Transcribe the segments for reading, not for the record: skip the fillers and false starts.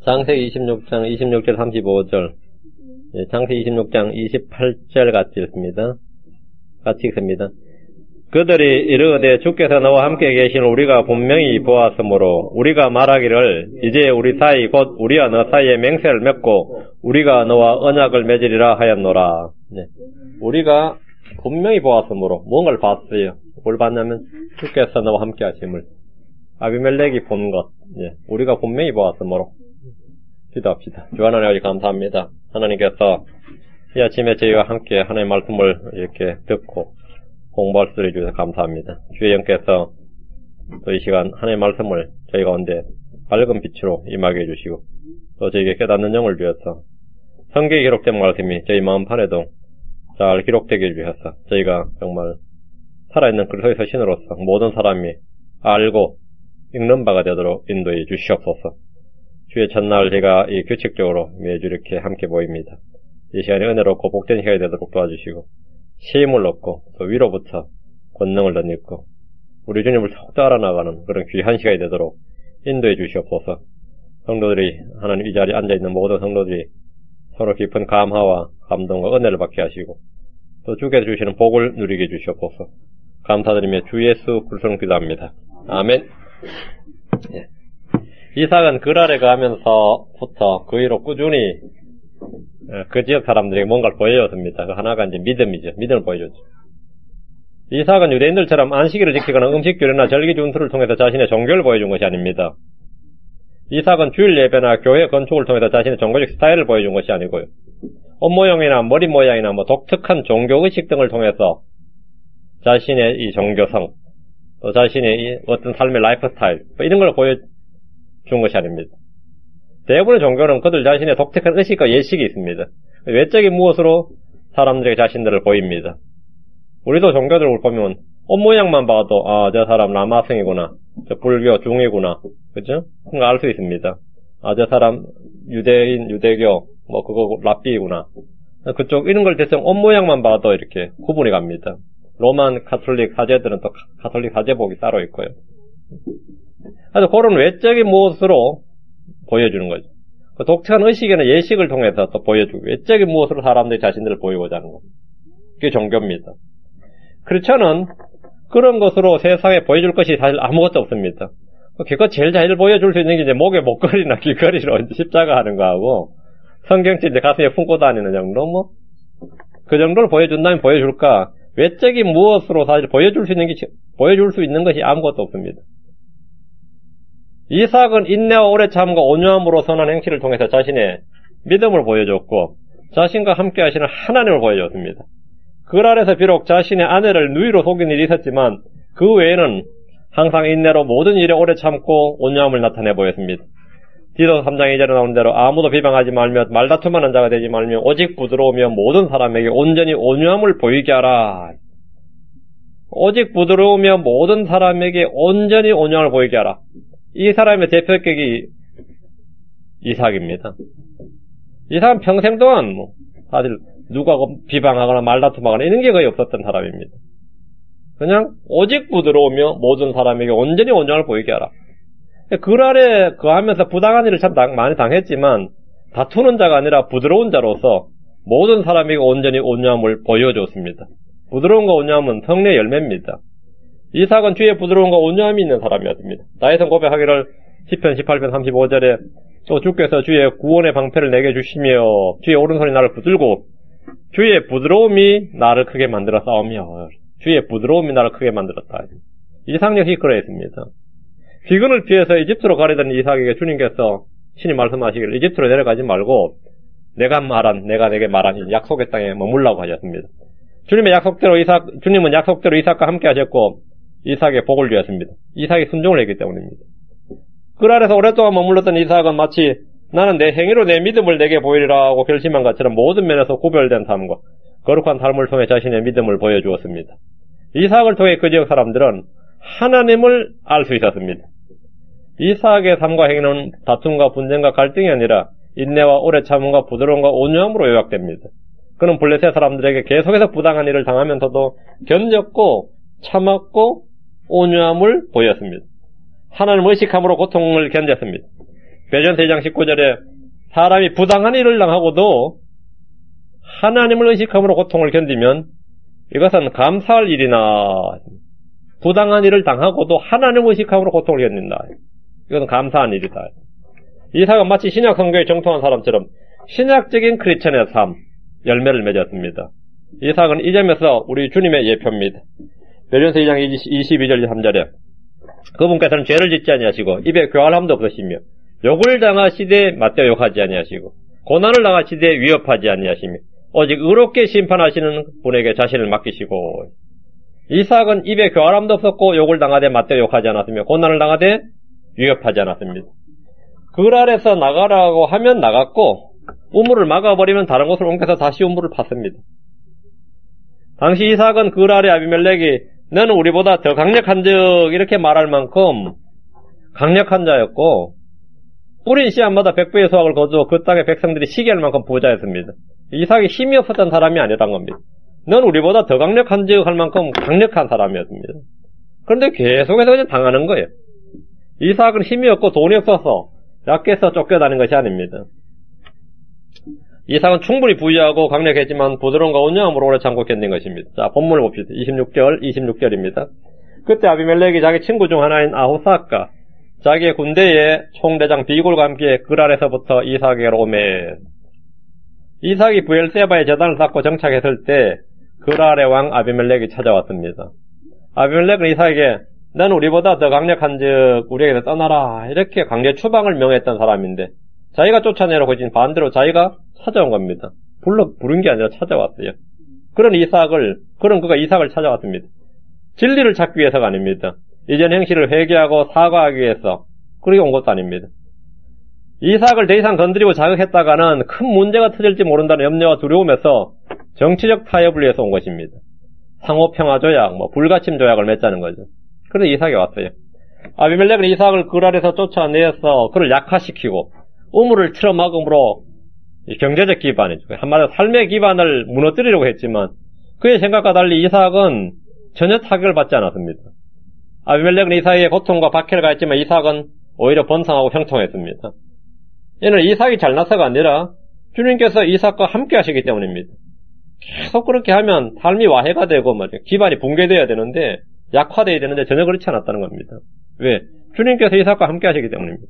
창세기 26장 26절 35절, 창세기 26장 28절 같이 읽습니다. 같이 읽습니다. 그들이 이르되 주께서 너와 함께 계신 우리가 분명히 보았으므로 우리가 말하기를 이제 우리 사이 곧 우리와 너 사이에 맹세를 맺고 우리가 너와 언약을 맺으리라 하였노라. 네. 우리가 분명히 보았으므로 뭔가를 봤어요. 뭘 봤냐면 주께서 너와 함께 하심을. 아비멜렉이 본 것. 네. 우리가 분명히 보았으므로. 기도합시다. 주 하나님 아버지 감사합니다. 하나님께서 이 아침에 저희와 함께 하나님의 말씀을 이렇게 듣고 공부할 수 있게 해주셔서 감사합니다. 주의 영께서 또 이 시간 하나님의 말씀을 저희 가운데 밝은 빛으로 임하게 해주시고 또 저희에게 깨닫는 영을 주셔서 성경에 기록된 말씀이 저희 마음판에도 잘 기록되게 해주셔서 저희가 정말 살아있는 그리스도의 서신으로서 모든 사람이 알고 읽는 바가 되도록 인도해 주시옵소서. 주의 첫날 제가 이 규칙적으로 매주 이렇게 함께 모입니다. 이 시간이 은혜롭고 복된 시간이 되도록 도와주시고 힘을 얻고 또 위로부터 권능을 덧입고 우리 주님을 더욱더 알아나가는 그런 귀한 시간이 되도록 인도해 주시옵소서. 성도들이 하나님 이 자리에 앉아있는 모든 성도들이 서로 깊은 감화와 감동과 은혜를 받게 하시고 또 주께서 주시는 복을 누리게 해주시옵소서. 감사드리며 주 예수 그리스도로 기도합니다. 아멘. 예. 이삭은 그랄에 가면서부터 그 이후로 꾸준히 그 지역 사람들에게 뭔가를 보여줬습니다. 그 하나가 이제 믿음이죠. 믿음을 보여줬죠. 이삭은 유대인들처럼 안식일을 지키거나 음식 규례나 절기 준수를 통해서 자신의 종교를 보여준 것이 아닙니다. 이삭은 주일 예배나 교회 건축을 통해서 자신의 종교적 스타일을 보여준 것이 아니고요. 옷 모양이나 머리 모양이나 독특한 종교 의식 등을 통해서 자신의 이 종교성, 또 자신의 이 어떤 삶의 라이프 스타일, 이런 걸 보여준 것이 아닙니다. 대부분의 종교는 그들 자신의 독특한 의식과 예식이 있습니다. 외적인 무엇으로 사람들에게 자신들을 보입니다. 우리도 종교들을 보면 옷 모양만 봐도 저 사람 라마성이구나, 저 불교 중이구나, 그죠? 그런 거 알 수 있습니다. 저 사람 유대인, 유대교, 그거 랍비이구나. 그쪽 이런 걸 대충 옷 모양만 봐도 이렇게 구분이 갑니다. 로만 카톨릭 사제들은 또 카톨릭 사제복이 따로 있고요. 그래서 그런 외적인 무엇으로 보여주는 거죠. 그 독특한 의식이나 예식을 통해서 또 보여주고 외적인 무엇으로 사람들이 자신들을 보이고자 하는 것. 그게 종교입니다. 크리스천은 그런 것으로 세상에 보여줄 것이 사실 아무것도 없습니다. 그거 제일 잘 보여줄 수 있는 게 이제 목에 목걸이나 귀걸이로 십자가 하는 거하고 성경책 이제 가슴에 품고 다니는 정도 그 정도를 보여준다면 보여줄까? 외적인 무엇으로 사실 보여줄 수 있는 것이 아무것도 없습니다. 이삭은 인내와 오래 참과 온유함으로 선한 행실을 통해서 자신의 믿음을 보여줬고 자신과 함께 하시는 하나님을 보여줬습니다. 그랄에서 비록 자신의 아내를 누이로 속인 일이 있었지만 그 외에는 항상 인내로 모든 일에 오래 참고 온유함을 나타내 보였습니다. 디도서 3장 2절에 나온 대로 아무도 비방하지 말며 말다툼하는 자가 되지 말며 오직 부드러우며 모든 사람에게 온전히 온유함을 보이게 하라. 오직 부드러우며 모든 사람에게 온전히 온유함을 보이게 하라. 이 사람의 대표격이 이삭입니다. 이삭은 평생 동안 사실 누가 비방하거나 말다툼하거나 이런 게 거의 없었던 사람입니다. 그냥 오직 부드러우며 모든 사람에게 온전히 온유함을 보이게 하라. 그랄에 거하면서 부당한 일을 참 많이 당했지만 다투는 자가 아니라 부드러운 자로서 모든 사람에게 온전히 온유함을 보여줬습니다. 부드러움과 온유함은 성령의 열매입니다. 이삭은 주의 부드러움과 온유함이 있는 사람이었습니다. 다윗은 고백하기를 시편 18편 35절에 또 주께서 주의 구원의 방패를 내게 주시며 주의 오른손이 나를 붙들고 주의 부드러움이 나를 크게 만들어 싸우며 주의 부드러움이 나를 크게 만들었다. 이삭 역시 그러했습니다. 기근을 피해서 이집트로 가려던 이삭에게 주님께서 신이 말씀하시기를 이집트로 내려가지 말고 내가 내게 말한 약속의 땅에 머물라고 하셨습니다. 주님은 약속대로 이삭과 함께 하셨고 이삭의 복을 주었습니다. 이삭이 순종을 했기 때문입니다. 그랄에서 오랫동안 머물렀던 이삭은 마치 나는 내 행위로 내 믿음을 내게 보이리라 하고 결심한 것처럼 모든 면에서 구별된 삶과 거룩한 삶을 통해 자신의 믿음을 보여주었습니다. 이삭을 통해 그 지역 사람들은 하나님을 알 수 있었습니다. 이삭의 삶과 행위는 다툼과 분쟁과 갈등이 아니라 인내와 오래 참음과 부드러움과 온유함으로 요약됩니다. 그는 블레셋 사람들에게 계속해서 부당한 일을 당하면서도 견뎠고 참았고 온유함을 보였습니다. 하나님을 의식함으로 고통을 견뎠습니다. 베드로전서 2장 19절에 사람이 부당한 일을 당하고도 하나님을 의식함으로 고통을 견디면 이것은 감사할 일이나 부당한 일을 당하고도 하나님을 의식함으로 고통을 견딘다. 이것은 감사한 일이다. 이삭은 마치 신약 성경에 정통한 사람처럼 신약적인 크리스천의 삶, 열매를 맺었습니다. 이삭은 이 점에서 우리 주님의 예표입니다. 베드로전서 2장 22절 23절에 그분께서는 죄를 짓지 아니하시고 입에 교활함도 없으시며 욕을 당하시되 맞대어 욕하지 아니하시고 고난을 당하시되 위협하지 아니하시며 오직 의롭게 심판하시는 분에게 자신을 맡기시고 이삭은 입에 교활함도 없었고 욕을 당하되 맞대어 욕하지 않았으며 고난을 당하되 위협하지 않았습니다. 글 아래서 나가라고 하면 나갔고 우물을 막아버리면 다른 곳을 옮겨서 다시 우물을 팠습니다. 당시 이삭은 글 아래 아비멜렉이 너는 우리보다 더 강력한 적 이렇게 말할 만큼 강력한 자였고 뿌린 씨앗마다 100배의 수확을 거두어 그 땅의 백성들이 시기할 만큼 부자였습니다. 이삭이 힘이 없었던 사람이 아니란 겁니다. 넌 우리보다 더 강력한 적 할 만큼 강력한 사람이었습니다. 그런데 계속해서 그냥 당하는 거예요. 이삭은 힘이 없고 돈이 없어서 약해서 쫓겨다닌 것이 아닙니다. 이삭은 충분히 부유하고 강력했지만 부드러움과 온유함으로 오래 참고 견딘 것입니다. 자, 본문을 봅시다. 26절입니다. 그때 아비멜렉이 자기 친구 중 하나인 아후삭과 자기의 군대의 총대장 비골과 함께 글 아래서부터 이삭에게로 오매 이삭이 브엘세바의 제단을 쌓고 정착했을 때 글 아래 왕 아비멜렉이 찾아왔습니다. 아비멜렉은 이삭에게 너는 우리보다 더 강력한 즉 우리에게서 떠나라 이렇게 강제 추방을 명했던 사람인데 자기가 쫓아내려고 하진 반대로 자기가 찾아온 겁니다. 부른 게 아니라 찾아왔어요. 그런 그가 이삭을 찾아왔습니다. 진리를 찾기 위해서가 아닙니다. 이전 행실을 회개하고 사과하기 위해서 그렇게 온 것도 아닙니다. 이삭을 더 이상 건드리고 자극했다가는 큰 문제가 터질지 모른다는 염려와 두려움에서 정치적 타협을 위해서 온 것입니다. 상호평화조약, 불가침 조약을 맺자는 거죠. 그런데 이삭이 왔어요. 아비멜렉은 이삭을 글 아래서 쫓아내서 그를 약화시키고 우물을 틀어막음으로 경제적 기반이죠. 한마디로 삶의 기반을 무너뜨리려고 했지만 그의 생각과 달리 이삭은 전혀 타격을 받지 않았습니다. 아비멜렉은 이삭에게 고통과 박해를 가했지만 이삭은 오히려 번성하고 형통했습니다. 이는 이삭이 잘나서가 아니라 주님께서 이삭과 함께 하시기 때문입니다. 계속 그렇게 하면 삶이 와해가 되고 기반이 붕괴되어야 되는데 약화되어야 되는데 전혀 그렇지 않았다는 겁니다. 왜? 주님께서 이삭과 함께 하시기 때문입니다.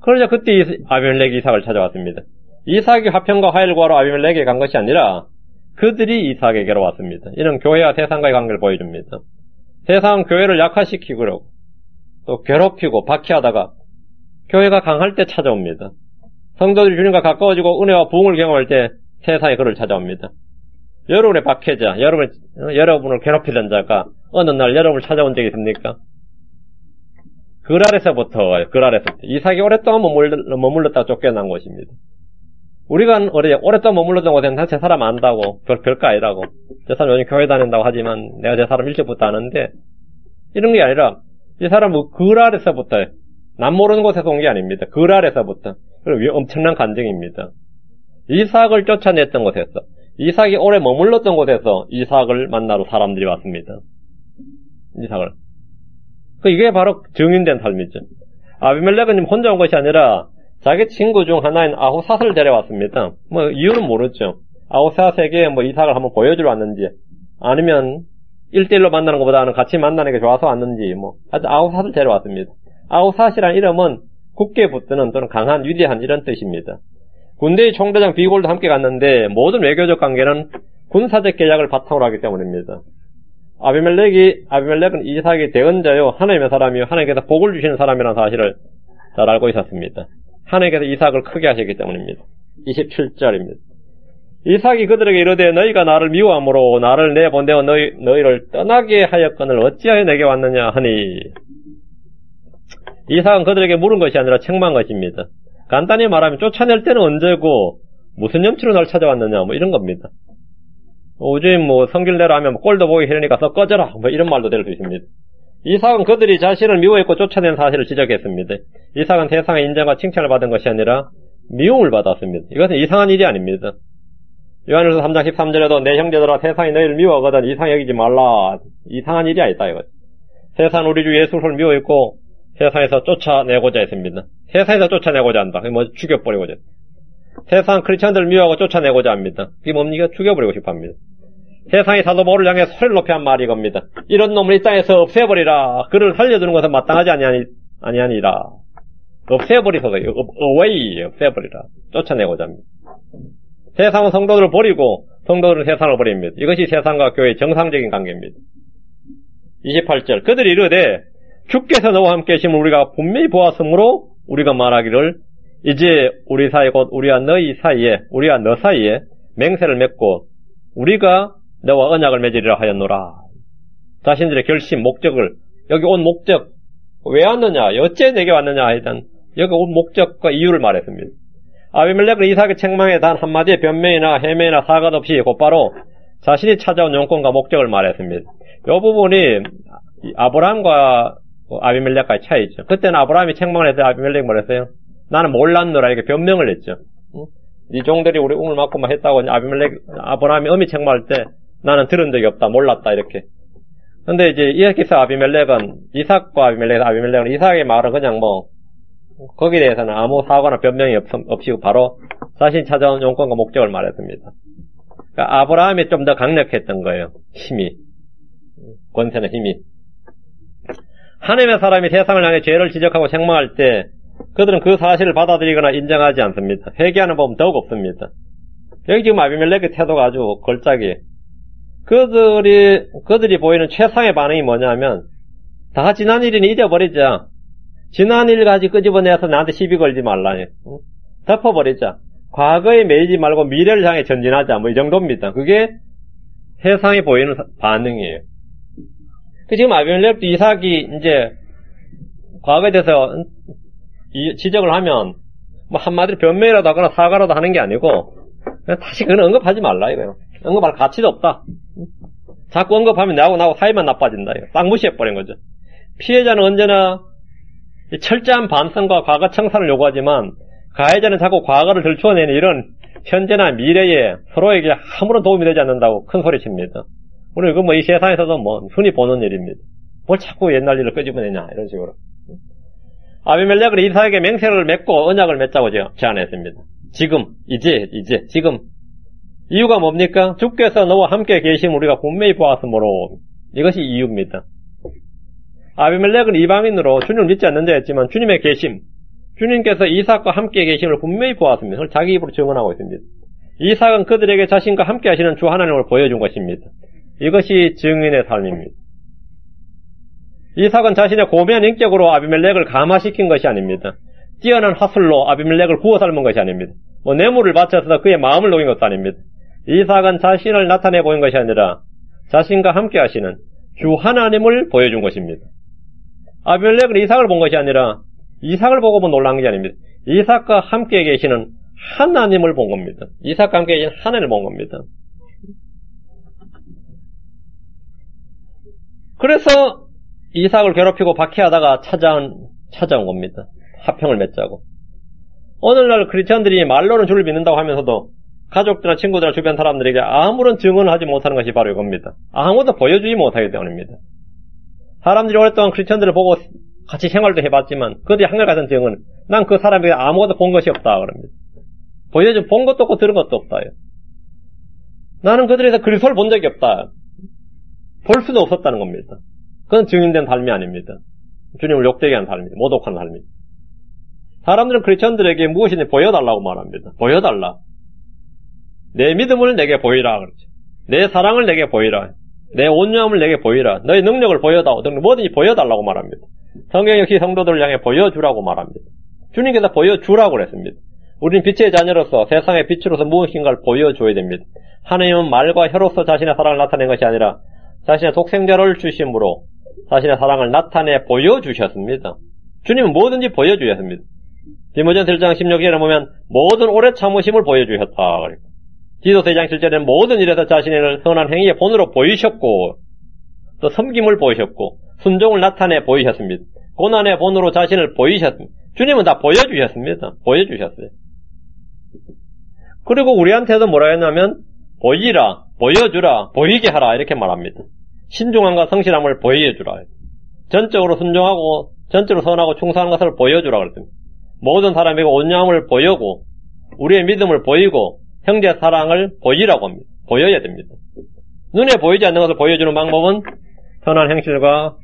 그러자 그때 아비멜렉이 이삭을 찾아왔습니다. 이삭이 화평과 화해를 구하러 아비멜렉에게 간 것이 아니라 그들이 이삭에게로 왔습니다. 이는 교회와 세상과의 관계를 보여줍니다. 세상은 교회를 약화시키고 또 괴롭히고 박해하다가 교회가 강할 때 찾아옵니다. 성도들이 주님과 가까워지고 은혜와 부흥을 경험할 때 세상이 그를 찾아옵니다. 여러분의 박해자, 여러분을 괴롭히던 자가 어느 날 여러분을 찾아온 적이 있습니까? 글 아래서부터 이삭이 오랫동안 머물렀다가 쫓겨난 곳입니다. 우리가 오랫동안 머물렀던 곳에는 제 사람 안다고 별거 아니라고 저 사람 요즘 교회 다닌다고 하지만 내가 제 사람 일찍부터 아는데 이런 게 아니라 이 사람은 글 아래서부터 남 모르는 곳에서 온 게 아닙니다. 글 아래서부터 그리고 엄청난 간증입니다. 이삭을 쫓아냈던 곳에서 이삭이 오래 머물렀던 곳에서 이삭을 만나러 사람들이 왔습니다. 이삭을 이게 바로 증인된 삶이죠. 아비멜렉은 혼자 온 것이 아니라 자기 친구 중 하나인 아후삿을 데려왔습니다. 이유는 모르죠. 아후삿에게 이삭을 한번 보여주러 왔는지 아니면 1대1로 만나는 것보다는 같이 만나는 게 좋아서 왔는지 하여튼 아후삿을 데려왔습니다. 아후삿이라는 이름은 굳게 붙드는 또는 강한, 위대한 이런 뜻입니다. 군대의 총대장 비골도 함께 갔는데 모든 외교적 관계는 군사적 계약을 바탕으로 하기 때문입니다. 아비멜렉은 이삭의 대언자요 하나님의 사람이요 하나님께서 복을 주시는 사람이라는 사실을 잘 알고 있었습니다. 하나님께서 이삭을 크게 하시기 때문입니다. 27절입니다. 이삭이 그들에게 이르되 너희가 나를 미워함으로 나를 내보내어 너희를 떠나게 하였거늘 어찌하여 내게 왔느냐 하니 이삭은 그들에게 물은 것이 아니라 책망한 것입니다. 간단히 말하면 쫓아낼 때는 언제고 무슨 염치로 날 찾아왔느냐 이런 겁니다. 요즘 성길 내라 하면 꼴도 보기 싫으니까 썩 꺼져라 이런 말도 될 수 있습니다. 이삭은 그들이 자신을 미워했고 쫓아낸 사실을 지적했습니다. 이삭은 세상의 인정과 칭찬을 받은 것이 아니라 미움을 받았습니다. 이것은 이상한 일이 아닙니다. 요한일서 3장 13절에도 내 형제들아 세상이 너희를 미워하거든 이상 여기지 말라. 이상한 일이 아니다 이것. 세상은 우리 주 예수를 미워했고 세상에서 쫓아내고자 했습니다. 세상에서 쫓아내고자 한다. 그게 뭐 죽여버리고자. 세상 크리스천들을 미워하고 쫓아내고자 합니다. 그게 뭡니까? 죽여버리고 싶어 합니다. 세상의 사도 바울을 향해 소리를 높여 한 말이 이겁니다. 이런 놈을 이 땅에서 없애버리라. 그를 살려두는 것은 마땅하지 아니하니라. 없애버리소서. away. 없애버리라. 쫓아내고자 합니다. 세상은 성도들을 버리고 성도들은 세상을 버립니다. 이것이 세상과 교회의 정상적인 관계입니다. 28절. 그들이 이르되 주께서 너와 함께 계심을 우리가 분명히 보았으므로 우리가 말하기를 이제 우리 사이 곧 우리와 너희 사이에 우리와 너 사이에 맹세를 맺고 우리가 너와 언약을 맺으리라 하였노라. 자신들의 결심, 목적을 여기 온 목적 왜 왔느냐, 어째 내게 왔느냐 일단 여기 온 목적과 이유를 말했습니다. 아비멜렉은 이삭의 책망에 단 한마디의 변명이나 해명이나 사과도 없이 곧바로 자신이 찾아온 용건과 목적을 말했습니다. 이 부분이 아브라함과 아비멜렉과의 차이죠. 그때는 아브라함이 책망을 했을 때 아비멜렉이 뭐랬어요? 나는 몰랐노라 이렇게 변명을 했죠. 이 종들이 우리 웅을 맞고만 했다고 아브라함이 엄히 책망할 때 나는 들은 적이 없다, 몰랐다 이렇게. 근데 이제 이삭에서 아비멜렉은 이삭의 말은 그냥 뭐 거기에 대해서는 아무 사과나 변명이 없이 바로 자신이 찾아온 용건과 목적을 말했습니다. 그러니까 아브라함이 좀 더 강력했던 거예요. 힘이. 권세는 힘이. 하나님의 사람이 세상을 향해 죄를 지적하고 책망할 때 그들은 그 사실을 받아들이거나 인정하지 않습니다. 회개하는 법은 더욱 없습니다. 여기 지금 아비멜렉의 태도가 아주 걸작이에요. 그들이 보이는 최상의 반응이 뭐냐면 다 지난 일이니 잊어버리자. 지난 일 가지고 끄집어내서 나한테 시비 걸지 말라. 덮어버리자. 과거에 매이지 말고 미래를 향해 전진하자. 뭐 이 정도입니다. 그게 세상에 보이는 반응이에요. 지금 아비멜렉도 이삭이 이제 과거에 대해서 지적을 하면 뭐 한마디로 변명이라도 하거나 사과라도 하는 게 아니고 그냥 다시 그건 언급하지 말라 이거예요. 언급할 가치도 없다. 자꾸 언급하면 나하고 사이만 나빠진다. 이거. 딱 무시해버린 거죠. 피해자는 언제나 철저한 반성과 과거 청산을 요구하지만 가해자는 자꾸 과거를 들추어내는 이런 현재나 미래에 서로에게 아무런 도움이 되지 않는다고 큰 소리칩니다. 우리 이거 뭐 이 세상에서도 뭐 흔히 보는 일입니다. 뭘 자꾸 옛날 일을 끄집어내냐 이런 식으로. 아비멜렉은 이삭에게 맹세를 맺고 언약을 맺자고 제안했습니다. 지금. 이유가 뭡니까? 주께서 너와 함께 계심을 우리가 분명히 보았으므로. 이것이 이유입니다. 아비멜렉은 이방인으로 주님을 믿지 않는 자였지만 주님의 계심, 주님께서 이삭과 함께 계심을 분명히 보았습니다. 그걸 자기 입으로 증언하고 있습니다. 이삭은 그들에게 자신과 함께 하시는 주 하나님을 보여준 것입니다. 이것이 증인의 삶입니다. 이삭은 자신의 고매한 인격으로 아비멜렉을 감화시킨 것이 아닙니다. 뛰어난 화술로 아비멜렉을 구워 삶은 것이 아닙니다. 뭐 뇌물을 바쳐서 그의 마음을 녹인 것도 아닙니다. 이삭은 자신을 나타내 보인 것이 아니라 자신과 함께 하시는 주 하나님을 보여준 것입니다. 아비멜렉은 이삭을 본 것이 아니라 이삭을 보고 놀란 게 아닙니다. 이삭과 함께 계시는 하나님을 본 겁니다. 이삭과 함께 계신 하나님을 본 겁니다. 그래서 이삭을 괴롭히고 박해하다가 찾아온 겁니다. 화평을 맺자고. 오늘날 크리스천들이 말로는 주를 믿는다고 하면서도 가족들이나 친구들이나 주변 사람들에게 아무런 증언을 하지 못하는 것이 바로 이겁니다. 아무것도 보여주지 못하기 때문입니다. 사람들이 오랫동안 크리스천들을 보고 같이 생활도 해봤지만 그들이 한결같은 증언, 난 그 사람에게 아무것도 본 것이 없다 그럽니다. 본 것도 없고 들은 것도 없다. 나는 그들에서 그리스도를 본 적이 없다. 볼 수도 없었다는 겁니다. 그건 증인된 삶이 아닙니다. 주님을 욕되게 하는 삶입니다. 모독하는 삶입니다. 사람들은 크리스천들에게 무엇이든지 보여달라고 말합니다. 보여달라. 내 믿음을 내게 보이라. 그렇지. 내 사랑을 내게 보이라. 내 온유함을 내게 보이라. 너의 능력을 보여다오. 뭐든지 보여달라고 말합니다. 성경 역시 성도들을 향해 보여주라고 말합니다. 주님께서 보여주라고 그랬습니다. 우리는 빛의 자녀로서 세상의 빛으로서 무엇인가를 보여줘야 됩니다. 하나님은 말과 혀로서 자신의 사랑을 나타낸 것이 아니라 자신의 독생자를 주심으로 자신의 사랑을 나타내 보여주셨습니다. 주님은 뭐든지 보여주셨습니다. 디모데전서 1장 16절에 보면 모든 오래 참으심을 보여주셨다. 디도서 2장 7절에는 모든 일에서 자신의 선한 행위의 본으로 보이셨고 또 섬김을 보이셨고 순종을 나타내 보이셨습니다. 고난의 본으로 자신을 보이셨습니다. 주님은 다 보여주셨습니다. 보여주셨어요. 그리고 우리한테도 뭐라 했냐면 보이라, 보여주라, 보이게 하라 이렇게 말합니다. 신중함과 성실함을 보여주라. 전적으로 순종하고 전적으로 선하고 충성한 것을 보여주라고 그랬습니다. 모든 사람에게 온유함을 보이고 우리의 믿음을 보이고 형제 사랑을 보이라고 합니다. 보여야 됩니다. 눈에 보이지 않는 것을 보여주는 방법은 선한 행실과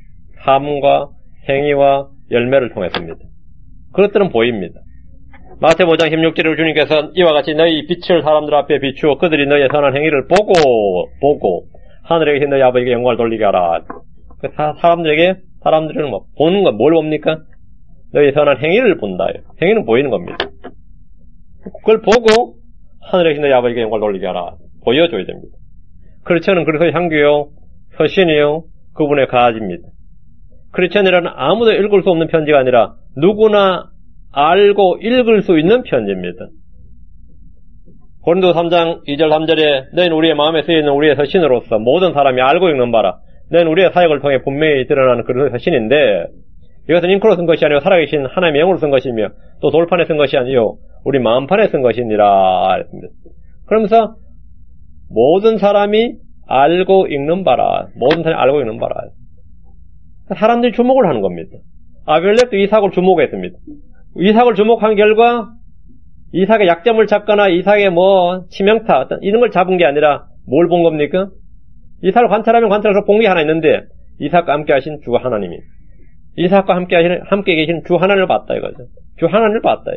삶과 행위와 열매를 통해서입니다. 그것들은 보입니다. 마태복음 5장 16절에 주님께서 이와 같이 너희 빛을 사람들 앞에 비추어 그들이 너희의 선한 행위를 보고 하늘에 계신 너희 아버지에게 영광을 돌리게 하라. 사람들은 뭐 보는 건 뭘 봅니까? 너희 선한 행위를 본다. 행위는 보이는 겁니다. 그걸 보고 하늘에 계신 너희 아버지에게 영광을 돌리게 하라. 보여줘야 됩니다. 크리스천은 그리스도의 향기요, 서신이요, 그분의 가지입니다. 크리스천이라는 아무도 읽을 수 없는 편지가 아니라 누구나 알고 읽을 수 있는 편지입니다. 고린도 3장 2절 3절에 너희는 우리의 마음에 쓰여있는 우리의 서신으로서 모든 사람이 알고 읽는 바라. 너희는 우리의 사역을 통해 분명히 드러나는 그런 서신인데 이것은 잉크로 쓴 것이 아니고 살아계신 하나님의 영으로 쓴 것이며 또 돌판에 쓴 것이 아니요 우리 마음판에 쓴 것이니라 했습니다. 그러면서 모든 사람이 알고 읽는 바라. 모든 사람이 알고 읽는 바라. 사람들이 주목을 하는 겁니다. 아비멜렉도 이삭을 주목했습니다. 이삭을 주목한 결과 이삭의 약점을 찾거나 이삭의 치명타 어떤 이런 걸 잡은 게 아니라 뭘 본 겁니까? 이삭을 관찰하면 관찰해서 본 게 하나 있는데 이삭과 함께 하신 주 하나님이 이삭과 함께 계신 주 하나님을 봤다 이거죠. 주 하나님을 봤다.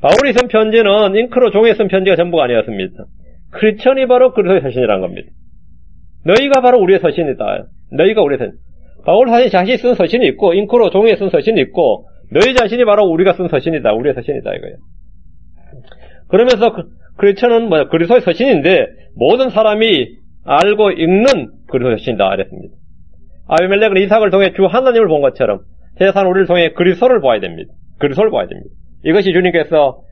바울이 쓴 편지는 잉크로 종이에 쓴 편지가 전부가 아니었습니다. 크리스천이 바로 그리스도의 서신이라는 겁니다. 너희가 바로 우리의 서신이다. 너희가 우리의 서신. 바울 사실 자신이 쓴 서신이 있고 잉크로 종이에 쓴 서신이 있고 너희 자신이 바로 우리가 쓴 서신이다. 우리의 서신이다 이거예요. 그러면서 크리스천은 그리스도의 서신인데 모든 사람이 알고 읽는 그리스도의 서신이다 그랬습니다. 아비멜렉은 이삭을 통해 주 하나님을 본 것처럼 세상 우리를 통해 그리스도를 봐야 됩니다. 그리스도를 봐야 됩니다. 이것이 주님께서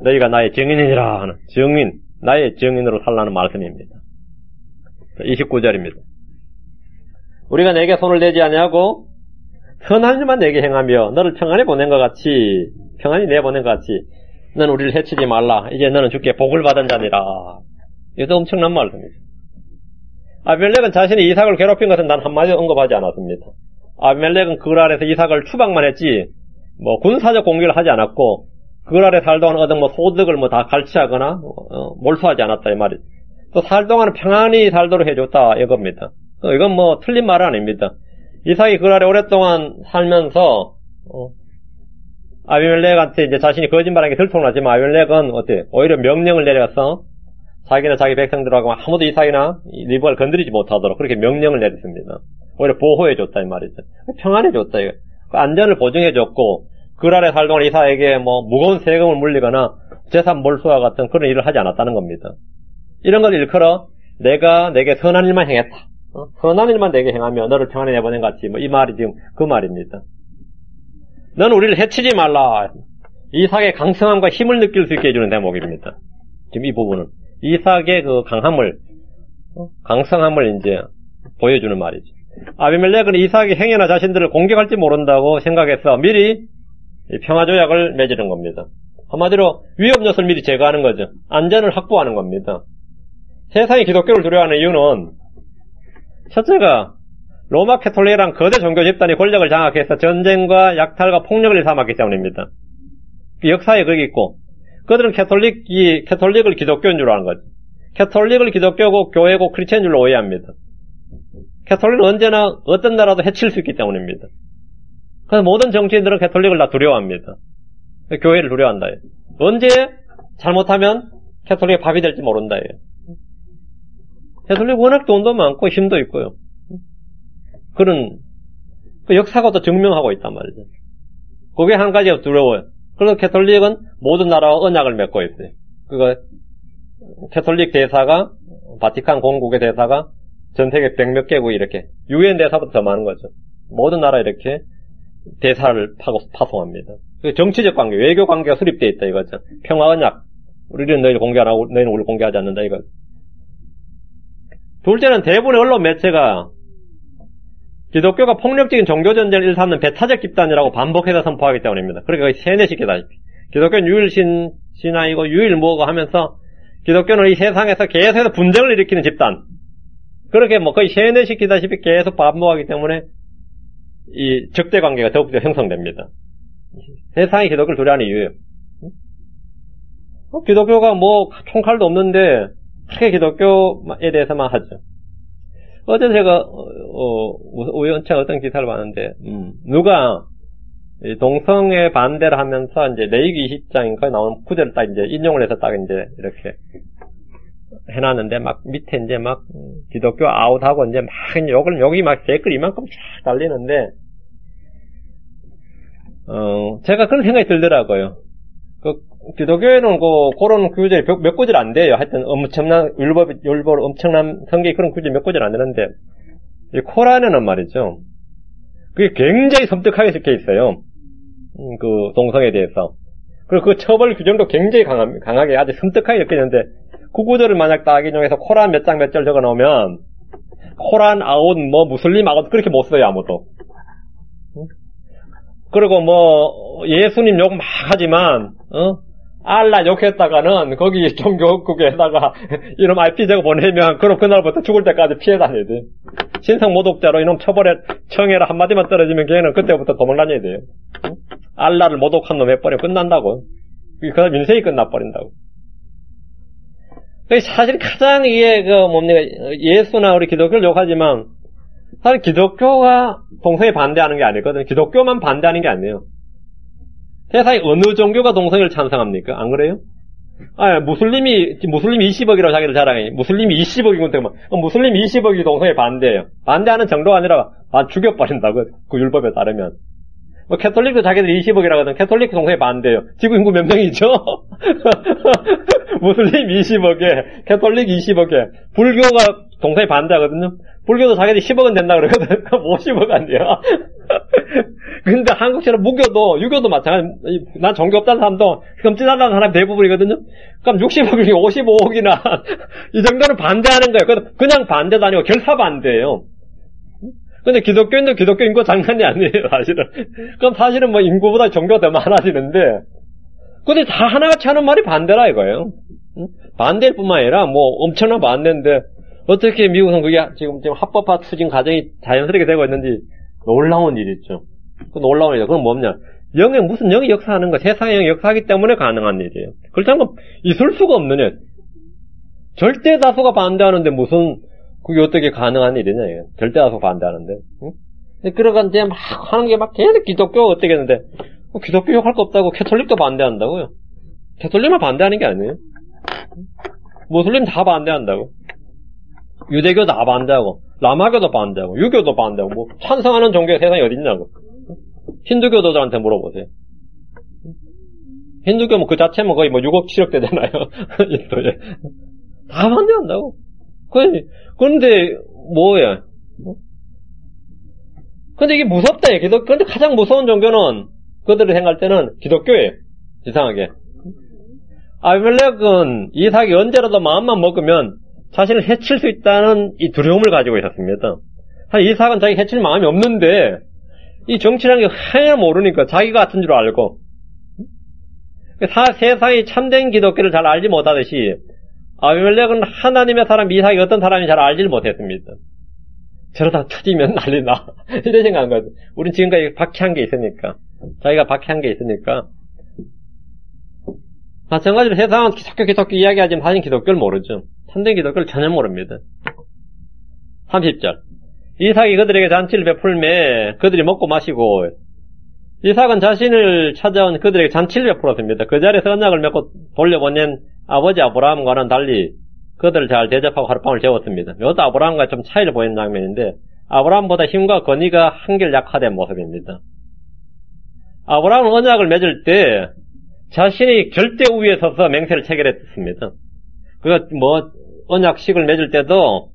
너희가 나의 증인이라 하는 증인, 나의 증인으로 살라는 말씀입니다. 29절입니다. 우리가 내게 손을 대지 아니하고 선한 일만 내게 행하며 너를 평안히 보낸 것 같이 평안히 내보낸 것 같이 너는 우리를 해치지 말라. 이제 너는 주께 복을 받은 자니라. 이것도 엄청난 말씀입니다. 아비멜렉은 자신이 이삭을 괴롭힌 것은 단 한마디도 언급하지 않았습니다. 아비멜렉은 그걸 아래서 이삭을 추방만 했지 군사적 공격을 하지 않았고 그걸 아래 살동안 얻은 소득을 다 갈취하거나 몰수하지 않았다 이 말이죠. 또 살동안 평안히 살도록 해줬다 이겁니다. 이건 틀린 말은 아닙니다. 이삭이 그걸 아래 오랫동안 살면서 아비멜렉한테 이제 자신이 거짓말한 게 들통나지만 아비멜렉은 오히려 명령을 내려서 자기나 자기 백성들하고 아무도 이삭이나 리브가를 건드리지 못하도록 그렇게 명령을 내렸습니다. 오히려 보호해줬다 이 말이죠. 평안해줬다 이거. 안전을 보증해줬고 그 아래 살 동안 이삭에게 무거운 세금을 물리거나 재산 몰수와 같은 그런 일을 하지 않았다는 겁니다. 이런 걸 일컬어 내가 내게 선한 일만 행했다. 선한 일만 내게 행하며 너를 평안히 내보낸 것 같이 이 말이 지금 그 말입니다. 너는 우리를 해치지 말라. 이삭의 강성함과 힘을 느낄 수 있게 해주는 대목입니다. 지금 이 부분은 이삭의 그 강성함을 이제 보여주는 말이죠. 아비멜렉은 이삭의 행여나 자신들을 공격할지 모른다고 생각해서 미리 평화조약을 맺으는 겁니다. 한마디로 위험 요소를 미리 제거하는 거죠. 안전을 확보하는 겁니다. 세상이 기독교를 두려워하는 이유는 첫째가 로마 캐톨릭이란 거대 종교 집단이 권력을 장악해서 전쟁과 약탈과 폭력을 일삼았기 때문입니다. 역사에 그게 있고 그들은 캐톨릭을 기독교인 줄 아는 거죠. 캐톨릭을 기독교고 교회고 크리스천인 줄로 오해합니다. 캐톨릭은 언제나 어떤 나라도 해칠 수 있기 때문입니다. 그래서 모든 정치인들은 캐톨릭을 다 두려워합니다. 교회를 두려워한다. 언제 잘못하면 캐톨릭의 밥이 될지 모른다. 캐톨릭 워낙 돈도 많고 힘도 있고요. 그런 역사가 또 증명하고 있단 말이죠. 그게 한 가지가 두려워요. 그래서 캐톨릭은 모든 나라와 언약을 맺고 있어요. 캐톨릭 대사가 바티칸 공국의 대사가 전 세계 100몇 개국 이렇게 유엔 대사보다 더 많은 거죠. 모든 나라 이렇게 대사를 파송합니다. 정치적 관계, 외교 관계가 수립되어 있다 이거죠. 평화 언약. 우리는 너희를 공개 안 하고 너희는 우리를 공개하지 않는다 이거. 둘째는 대부분의 언론 매체가 기독교가 폭력적인 종교전쟁을 일삼는 배타적 집단이라고 반복해서 선포하기 때문입니다. 그러니까 거의 세뇌시키다시피. 기독교는 유일신앙이고 유일무엇고 하면서 기독교는 이 세상에서 계속해서 분쟁을 일으키는 집단. 그렇게 거의 세뇌시키다시피 계속 반복하기 때문에 이 적대 관계가 더욱더 형성됩니다. 세상이 기독교를 두려워하는 이유예요. 기독교가 뭐 총칼도 없는데 크게 기독교에 대해서만 하죠. 어제 제가 우연치 어떤 기사를 봤는데 누가 동성애 반대를 하면서 이제 레위기 20장인가 나오는 구절을 딱 이제 인용을 해서 딱 이제 이렇게 해놨는데 막 밑에 이제 막 기독교 아웃하고 이제 막 여기 막 댓글 이만큼 쫙 달리는데 제가 그런 생각이 들더라고요. 기독교에는 그런 구절이 몇 구절 안 돼요. 하여튼 엄청난 율법 엄청난 성경에 그런 구절이 몇 구절 안 되는데 이 코란에는 말이죠. 그게 굉장히 섬뜩하게 적혀 있어요. 그 동성애에 대해서. 그리고 그 처벌 규정도 굉장히 강하게 아주 섬뜩하게 적혀 있는데 그 구절을 만약 딱 인용해서 코란 몇 장 몇 절 적어 놓으면 코란 아웃 뭐 무슬림 아웃 그렇게 못 써요 아무도. 그리고 뭐 예수님 욕 막 하지만 알라 욕했다가는 거기 종교국에다가 이놈 IP 적어 보내면 그럼 그날부터 죽을 때까지 피해 다녀야 돼. 신성 모독자로 이놈 처벌에 청해라 한마디만 떨어지면 걔는 그때부터 도망다녀야 돼요. 알라를 모독한 놈 해버리면 끝난다고. 그다음 인생이 끝나버린다고. 사실 가장 이게 예수나 우리 기독교를 욕하지만 사실 기독교가 동성애 반대하는 게 아니거든요. 기독교만 반대하는 게 아니에요. 세상에 어느 종교가 동성애를 찬성합니까? 안 그래요? 무슬림이 20억이라고 자기를 자랑해. 무슬림이 20억이면 무슬림 20억이 동성애 반대해요. 반대하는 정도가 아니라 죽여버린다고. 그 율법에 따르면. 캐톨릭도 자기들이 20억이라고 하거든. 캐톨릭 동성애 반대해요. 지구 인구 몇 명이죠? 무슬림 20억에, 캐톨릭 20억에, 불교가 동성애 반대하거든요. 불교도 자기들이 10억은 된다 그러거든. 50억 안 돼요. 근데 한국처럼 무교도, 유교도 마찬가지. 난 종교 없다는 사람도 끔찍하다는 사람이 대부분이거든요. 그럼 60억이 55억이나 이 정도는 반대하는 거예요. 그냥 반대도 아니고 결사 반대예요. 근데 기독교인도 기독교 인구 장난이 아니에요, 사실은. 그럼 사실은 뭐 인구보다 종교가 더 많아지는데, 근데 다 하나같이 하는 말이 반대라 이거예요. 반대일 뿐만 아니라 뭐 엄청난 반대인데, 어떻게 미국은 그게 지금 합법화 추진 과정이 자연스럽게 되고 있는지 놀라운 일이죠. 그 놀라운 일이죠. 그건 뭐냐? 무슨 영이 역사하는 거, 세상의 영이 역사하기 때문에 가능한 일이에요. 그렇지 않으면 있을 수가 없는 일. 절대 다수가 반대하는데 무슨, 그게 어떻게 가능한 일이냐, 이게. 절대 다수가 반대하는데. 응? 그러니까 이제 막 하는 게 막 계속 기독교가 어떻게 했는데, 기독교 욕할 거 없다고 캐톨릭도 반대한다고요. 캐톨릭만 반대하는 게 아니에요. 무슬림 다 반대한다고. 유대교 다 반대하고, 라마교도 반대하고, 유교도 반대하고, 뭐, 찬성하는 종교가 세상에 어딨냐고. 힌두교도들한테 물어보세요. 힌두교 그 자체면 거의 6억, 7억 되잖아요. 인도에. 다 반대한다고. 그런데, 뭐야. 근데 이게 무섭다, 근데 가장 무서운 종교는, 그들이 생각할 때는 기독교예요. 이상하게. 아비멜렉은 이삭이 언제라도 마음만 먹으면 자신을 해칠 수 있다는 이 두려움을 가지고 있었습니다. 사실 이삭은 자기 해칠 마음이 없는데 이 정치라는 게 하나 모르니까 자기가 같은 줄 알고 세상이 참된 기독교를 잘 알지 못하듯이 아비멜렉은 하나님의 사람 이삭이 어떤 사람인지 잘 알지를 못했습니다. 저러다 터지면 난리나 이런 생각한 거죠. 우린 지금까지 박해한 게 있으니까 자기가 박해한 게 있으니까 마찬가지로 세상은 기독교 이야기하지만 사실 기독교를 모르죠. 참된 기독교를 전혀 모릅니다. 30절 이삭이 그들에게 잔치를 베풀매 그들이 먹고 마시고 이삭은 자신을 찾아온 그들에게 잔치를 베풀었습니다. 그 자리에서 언약을 맺고 돌려보낸 아버지 아브라함과는 달리 그들을 잘 대접하고 하룻밤을 재웠습니다. 이것도 아브라함과 좀 차이를 보이는 장면인데 아브라함보다 힘과 권위가 한결 약화된 모습입니다. 아브라함은 언약을 맺을 때 자신이 절대 우위에 서서 맹세를 체결했습니다. 언약식을 맺을 때도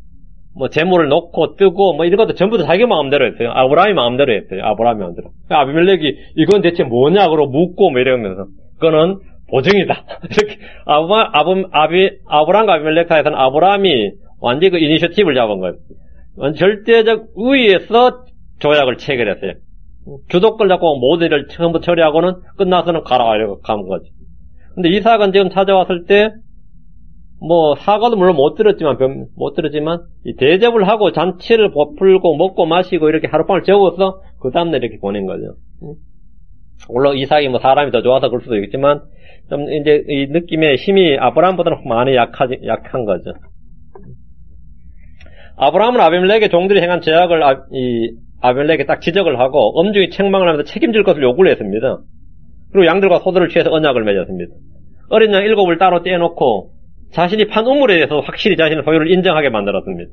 재물을 놓고 뜨고 이런 것도 전부 다 자기 마음대로 했어요. 아브라함이 마음대로 했어요. 아브라함이 마음대로. 아비멜렉이 이건 대체 뭐냐고 묻고 이러면서 그거는 보증이다. 이렇게 아브라함과 아비멜렉 사이에서는 아브라함이 완전히 그 이니셔티브를 잡은 거예요. 절대적 우위에서 조약을 체결했어요. 주도권 잡고 모든 일을 처음부터 처리하고는 끝나서는 가라 이러고 가는 거지. 근데 이삭은 지금 찾아왔을 때 뭐 사과도 물론 못 들었지만 이 대접을 하고 잔치를 풀고 먹고 마시고 이렇게 하룻밤을 재워서 그 다음날 이렇게 보낸 거죠. 물론 이삭이 뭐 사람이 더 좋아서 그럴 수도 있겠지만 좀 이제 이 느낌의 힘이 아브라함보다는 많이 약한 거죠. 아브라함은 아비멜렉의 종들이 행한 죄악을 아비멜렉에 딱 지적을 하고 엄중히 책망을 하면서 책임질 것을 요구를 했습니다. 그리고 양들과 소들을 취해서 언약을 맺었습니다. 어린 양 7을 따로 떼어놓고 자신이 판 우물에 대해서 확실히 자신의 소유를 인정하게 만들었습니다.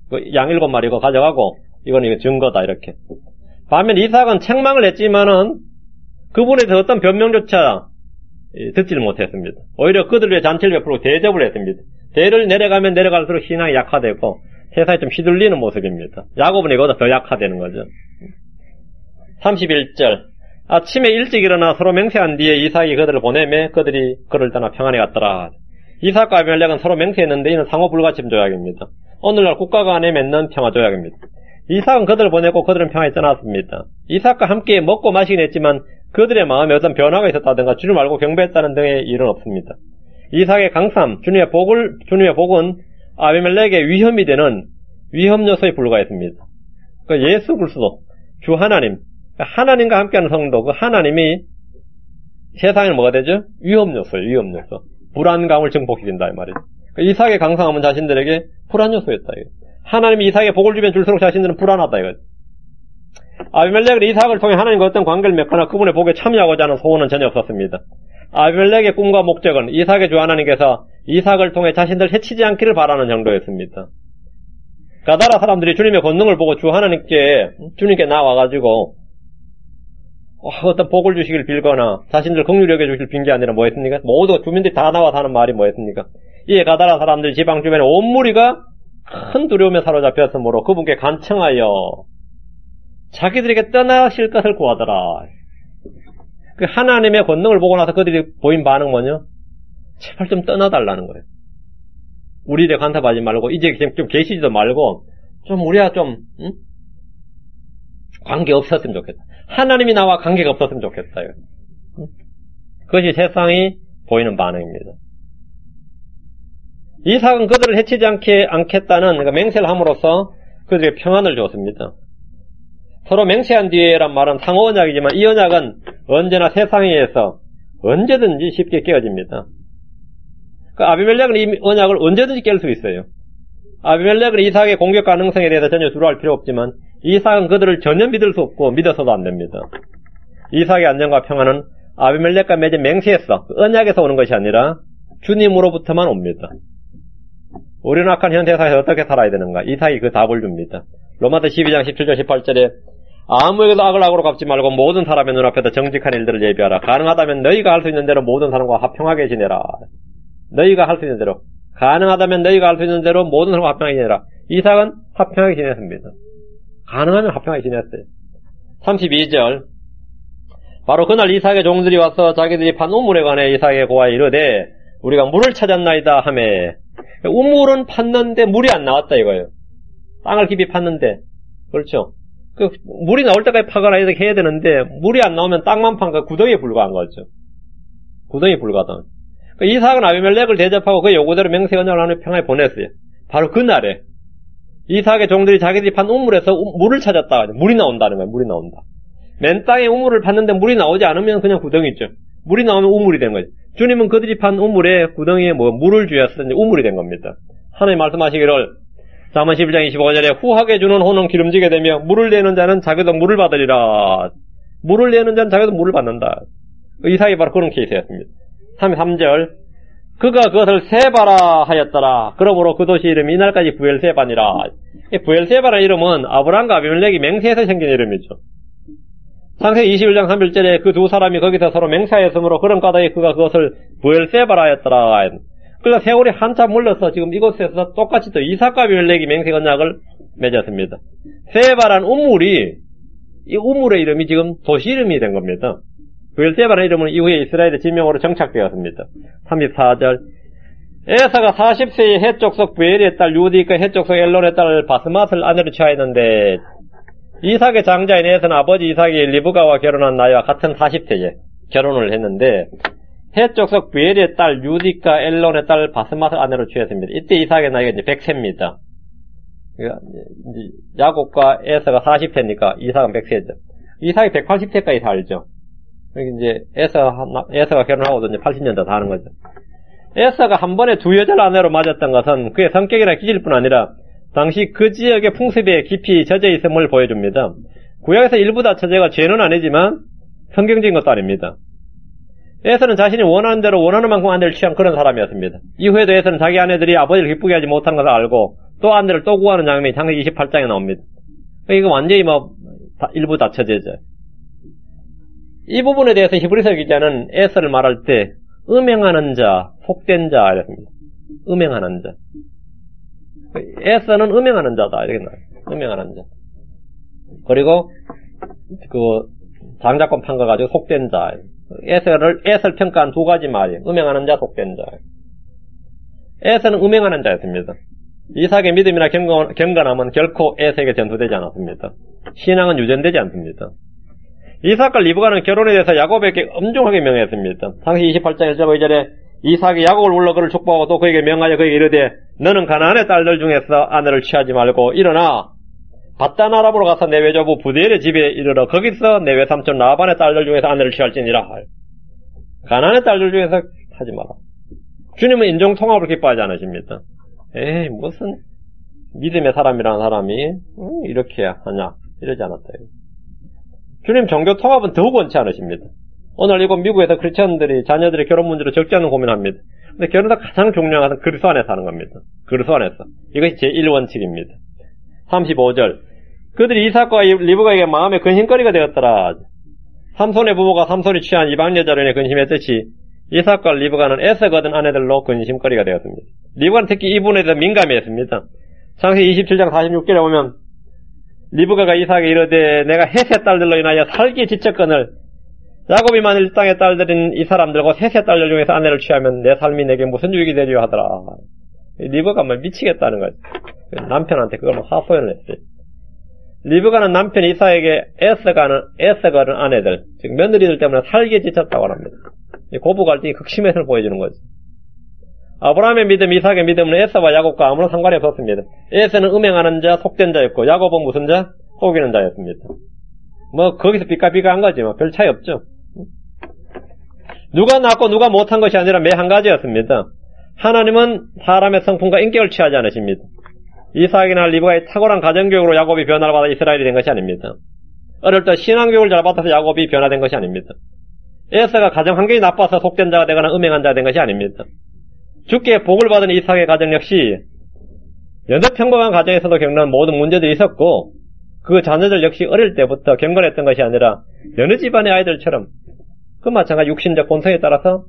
그 양 7마리 가져가고 이건 증거다 이렇게. 반면 이삭은 책망을 했지만은 그분에 대해서 어떤 변명조차 듣지를 못했습니다. 오히려 그들 위해 잔치를 베풀고 대접을 했습니다. 대를 내려가면 내려갈수록 신앙이 약화되고 세상에 좀 휘둘리는 모습입니다. 야곱은 이거보다 더 약화되는 거죠. 31절 아침에 일찍 일어나 서로 맹세한 뒤에 이삭이 그들을 보내매 그들이 그를 떠나 평안에 갔더라. 이삭과 아비멜렉은 서로 맹세했는데 이는 상호 불가침 조약입니다. 오늘날 국가 간에 맺는 평화 조약입니다. 이삭은 그들을 보내고 그들은 평화에 떠났습니다. 이삭과 함께 먹고 마시긴 했지만 그들의 마음에 어떤 변화가 있었다든가 주님 알고 경배했다는 등의 일은 없습니다. 이삭의 강삼, 주님의 복은 아비멜렉의 위험이 되는 위험 요소에 불과했습니다. 그러니까 예수 그리스도, 주 하나님, 하나님과 함께하는 성도, 그 하나님이 세상에는 뭐가 되죠? 위험 요소예요, 위험 요소. 불안감을 증폭시킨다, 이 말이죠. 그러니까 이삭의 강성함은 자신들에게 불안 요소였다, 이거. 하나님이 이삭의 복을 주면 줄수록 자신들은 불안하다, 이거. 아비멜렉은 이삭을 통해 하나님과 어떤 관계를 맺거나 그분의 복에 참여하고자 하는 소원은 전혀 없었습니다. 아비멜렉의 꿈과 목적은 이삭의 주 하나님께서 이삭을 통해 자신들 해치지 않기를 바라는 정도였습니다. 가다라 사람들이 주님의 권능을 보고 주님께 나와가지고 어떤 복을 주시길 빌거나 자신들 긍휼히 여겨주실 빈 게 아니라 뭐 했습니까? 모두 주민들이 다 나와서 하는 말이 뭐 했습니까? 이에 가다라 사람들 지방 주변에 온 무리가 큰 두려움에 사로잡혔으므로 그분께 간청하여 자기들에게 떠나실 것을 구하더라. 그 하나님의 권능을 보고 나서 그들이 보인 반응 뭐냐? 제발 좀 떠나달라는 거예요. 우리 일에 간섭하지 말고 이제 좀 계시지도 말고 좀 우리와 좀 관계 없었으면 좋겠다. 하나님이 나와 관계가 없었으면 좋겠다. 그것이 세상이 보이는 반응입니다. 이삭은 그들을 해치지 않겠다는 그러니까 맹세를 함으로써 그들에게 평안을 주었습니다. 서로 맹세한 뒤에란 말은 상호 언약이지만 이 언약은 언제나 세상에 의해서 언제든지 쉽게 깨어집니다. 아비멜렉은 이 언약을 언제든지 깰 수 있어요. 아비멜렉은 이삭의 공격 가능성에 대해서 전혀 두려워할 필요 없지만 이삭은 그들을 전혀 믿을 수 없고 믿어서도 안 됩니다. 이삭의 안정과 평안은 아비멜렉과 맺은 맹세에서 언약에서 오는 것이 아니라 주님으로부터만 옵니다. 우리는 악한 현 세상에서 어떻게 살아야 되는가? 이삭이 그 답을 줍니다. 로마서 12장 17절 18절에 아무에게도 악을 악으로 갚지 말고 모든 사람의 눈앞에서 정직한 일들을 예비하라. 가능하다면 너희가 할 수 있는 대로 모든 사람과 화평하게 지내라. 너희가 할 수 있는 대로 가능하다면 너희가 할 수 있는 대로 모든 사람과 화평하게 지내라. 이삭은 화평하게 지냈습니다. 가능하면 화평하게 지냈어요. 32절 바로 그날 이삭의 종들이 와서 자기들이 판 우물에 관해 이삭에게 고하여 이르되 우리가 물을 찾았나이다 하매 우물은 팠는데 물이 안 나왔다 이거예요. 땅을 깊이 팠는데 그렇죠. 그 물이 나올 때까지 파거나 이렇게 해야 되는데 물이 안 나오면 땅만 판 거 구덩이에 불과한 거죠. 구덩이에 불과하다. 이삭은 아비멜렉을 대접하고 그 요구대로 맹세 언약을 하는 평화에 보냈어요. 바로 그날에 이삭의 종들이 자기들이 판 우물에서 물을 찾았다. 물이 나온다는 거예요. 물이 나온다. 맨 땅에 우물을 팠는데 물이 나오지 않으면 그냥 구덩이죠. 물이 나오면 우물이 된 거죠. 주님은 그들이 판 우물에 구덩이에 물을 주었을 때 우물이 된 겁니다. 하나님 말씀하시기를 잠언 11장 25절에 후하게 주는 호는 기름지게 되며 물을 내는 자는 자기도 물을 받으리라. 물을 내는 자는 자기도 물을 받는다. 이삭이 바로 그런 케이스였습니다. 33절 그가 그것을 세바라 하였더라. 그러므로 그 도시 이름이 이날까지 부엘세바니라. 부엘세바라는 이름은 아브람과 아비멜렉이 맹세해서 생긴 이름이죠. 창세기 21장 31절에 그 두 사람이 거기서 서로 맹세하였으므로 그런 까닭에 그가 그것을 부엘세바라 하였더라. 그러나 세월이 한참 물러서 지금 이곳에서 똑같이 또 이삭과 아비멜렉이 맹세 언약을 맺었습니다. 세바라는 우물이 이 우물의 이름이 지금 도시 이름이 된 겁니다. 부엘세바라는 이름은 이후에 이스라엘의 지명으로 정착되었습니다. 34절 에사가 40세의 해족속 부엘의 딸 유디과 해족속 엘론의 딸 바스맛을 아내로 취하였는데 이삭의 장자인 에서는 아버지 이삭이 리브가와 결혼한 나이와 같은 40세에 결혼을 했는데 해족속 부엘의 딸 유디카 엘론의 딸 바스맛을 아내로 취했습니다. 이때 이삭의 나이가 이제 100세입니다. 야곱과 에서가 40세니까 이삭은 100세죠. 이삭이 180세까지 살죠. 이제 에서가 결혼하고도 이제 80년 더 사는 거죠. 에서가 한 번에 두 여자를 아내로 맞았던 것은 그의 성격이나 기질뿐 아니라 당시 그 지역의 풍습에 깊이 젖어 있음을 보여줍니다. 구약에서 일부 다처제가 죄는 아니지만 성경적인 것도 아닙니다. 에서는 자신이 원하는 대로 원하는 만큼 아내를 취한 그런 사람이었습니다. 이후에도 에서는 자기 아내들이 아버지를 기쁘게 하지 못하는 것을 알고 또 아내를 또 구하는 장면이 창세기 28장에 나옵니다. 이거 완전히 일부 다처제죠. 이 부분에 대해서 히브리서 기자는 에서를 말할 때 음행하는 자, 속된 자 이랬습니다. 음행하는 자. 에서는 음행하는 자다 이렇게 나와요. 음행하는 자. 그리고 장자권 판가 가지고 속된 자. 에서를 평가한 두 가지 말이에요. 음행하는 자, 속된 자. 에서는 음행하는 자였습니다. 이삭의 믿음이나 경건함은 결코 에서에게 전수되지 않았습니다. 신앙은 유전되지 않습니다. 이삭과 리브가는 결혼에 대해서 야곱에게 엄중하게 명했습니다. 창세기 28장 1절 2절에 이삭이 야곱을 불러 그를 축복하고 또 그에게 명하여 그에게 이르되 너는 가나안의 딸들 중에서 아내를 취하지 말고 일어나 밧단 아람으로 가서 내 외조부 부디엘의 집에 이르러 거기서 내 외삼촌 라반의 딸들 중에서 아내를 취할지니라. 가나안의 딸들 중에서 하지 마라. 주님은 인종통합을 기뻐하지 않으십니다. 에이 무슨 믿음의 사람이라는 사람이 이렇게 하냐 이러지 않았어요. 주님 종교 통합은 더욱 원치 않으십니다. 오늘 이곳 미국에서 크리스천들이 자녀들의 결혼 문제로 적지 않은 고민합니다. 근데 결혼에서 가장 중요한 것은 그리스도 안에서 하는 겁니다. 그리스도 안에서. 이것이 제1원칙입니다. 35절. 그들이 이삭과 리브가에게 마음의 근심거리가 되었더라. 삼손의 부모가 삼손이 취한 이방 여자로 인해 근심했듯이 이삭과 리브가는 에서가 얻은 아내들로 근심거리가 되었습니다. 리브가는 특히 이 부분에 대해서 민감했습니다. 창세기 27장 46절에 보면 리브가가 이삭에게 이르되 내가 헷의 딸들로 인하여 살기 지쳤거늘 야곱이 만일 땅의 딸들인 이 사람들 곧 헷의 딸들 중에서 아내를 취하면 내 삶이 내게 무슨 유익이 되려 하더라. 리브가가 미치겠다는 거죠. 남편한테 그걸 하소연을 했어요. 리브가는 남편 이삭에게 에서가 얻은 아내들, 즉 며느리들 때문에 살기 지쳤다고 합니다. 고부 갈등이 극심해서 보여주는 거죠. 아브라함의 믿음, 이삭의 믿음은 에서와 야곱과 아무런 상관이 없었습니다. 에서는 음행하는 자, 속된 자였고 야곱은 무슨 자? 속이는 자였습니다. 거기서 삐까삐까한 거지 별 차이 없죠. 누가 낫고 누가 못한 것이 아니라 매 한 가지였습니다. 하나님은 사람의 성품과 인격을 취하지 않으십니다. 이삭이나 리브가의 탁월한 가정교육으로 야곱이 변화를 받아 이스라엘이 된 것이 아닙니다. 어릴 때 신앙교육을 잘 받아서 야곱이 변화된 것이 아닙니다. 에서가 가정 환경이 나빠서 속된 자가 되거나 음행한 자가 된 것이 아닙니다. 주께 복을 받은 이삭의 가정 역시 여느 평범한 가정에서도 겪는 모든 문제들이 있었고 그 자녀들 역시 어릴 때부터 경건했던 것이 아니라 여느 집안의 아이들처럼 그 마찬가지 육신적 본성에 따라서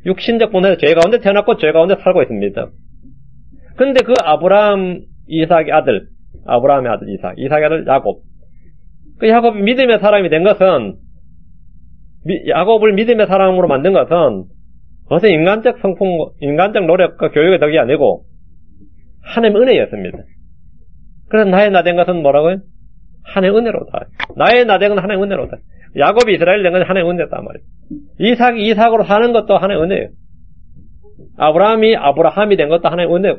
육신적 본성에서 죄 가운데 태어났고 죄 가운데 살고 있습니다. 그런데 그 아브라함의 아들 이삭의 아들 야곱, 그 야곱이 믿음의 사람이 된 것은 야곱을 믿음의 사람으로 만든 것은 그것은 인간적 성품, 인간적 노력과 교육의 덕이 아니고 하나님의 은혜였습니다. 그래서 나의 나된 것은 뭐라고요? 하나님의 은혜로다. 나의 나된 건 하나님의 은혜로다. 야곱이 이스라엘 된 것은 하나님의 은혜다 말이에요. 이삭이 이삭으로 사는 것도 하나님의 은혜예요. 아브라함이 아브라함이 된 것도 하나님의 은혜예요.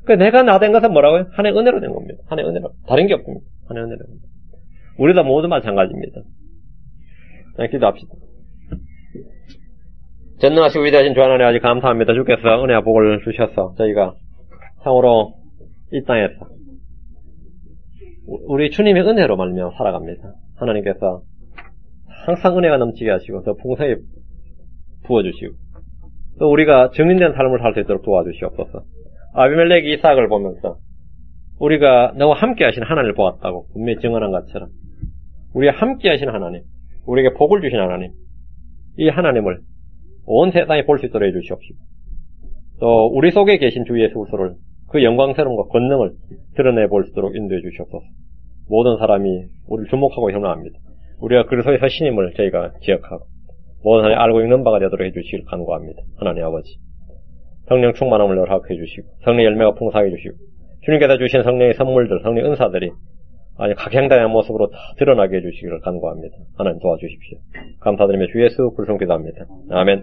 그러니까 내가 나된 것은 뭐라고요? 하나님의 은혜로 된 겁니다. 하나님의 은혜로. 다른 게 없습니다. 하나님의 은혜로. 우리도 모두 마찬가지입니다. 자, 기도합시다. 전능하시고 위대하신 주 하나님 아주 감사합니다. 주께서 은혜와 복을 주셔서 저희가 참으로 이 땅에서 우리 주님의 은혜로 말미암아 살아갑니다. 하나님께서 항상 은혜가 넘치게 하시고 더 풍성히 부어주시고 또 우리가 증인된 삶을 살 수 있도록 도와주시옵소서. 아비멜렉이 이삭을 보면서 우리가 너와 함께 하신 하나님을 보았다고 분명히 증언한 것처럼 우리와 함께 하신 하나님, 우리에게 복을 주신 하나님, 이 하나님을 온 세상에 볼 수 있도록 해주시옵시고 또 우리 속에 계신 주 예수 그리스도를 그 영광스러움과 권능을 드러내 볼 수 있도록 인도해 주시옵소서. 모든 사람이 우리를 주목하고 현황합니다. 우리가 그리스도의 신임을 저희가 기억하고 모든 사람이 알고 있는 바가 되도록 해주시길 간구합니다. 하나님 아버지, 성령 충만함을 허락해 주시고 성령의 열매가 풍성하게 해주시고 주님께서 주신 성령의 선물들, 성령의 은사들이 아주 각양다양한 모습으로 다 드러나게 해주시기를 간구합니다. 하나님 도와주십시오. 감사드리며 주 예수 그리스도 기도합니다. 아멘.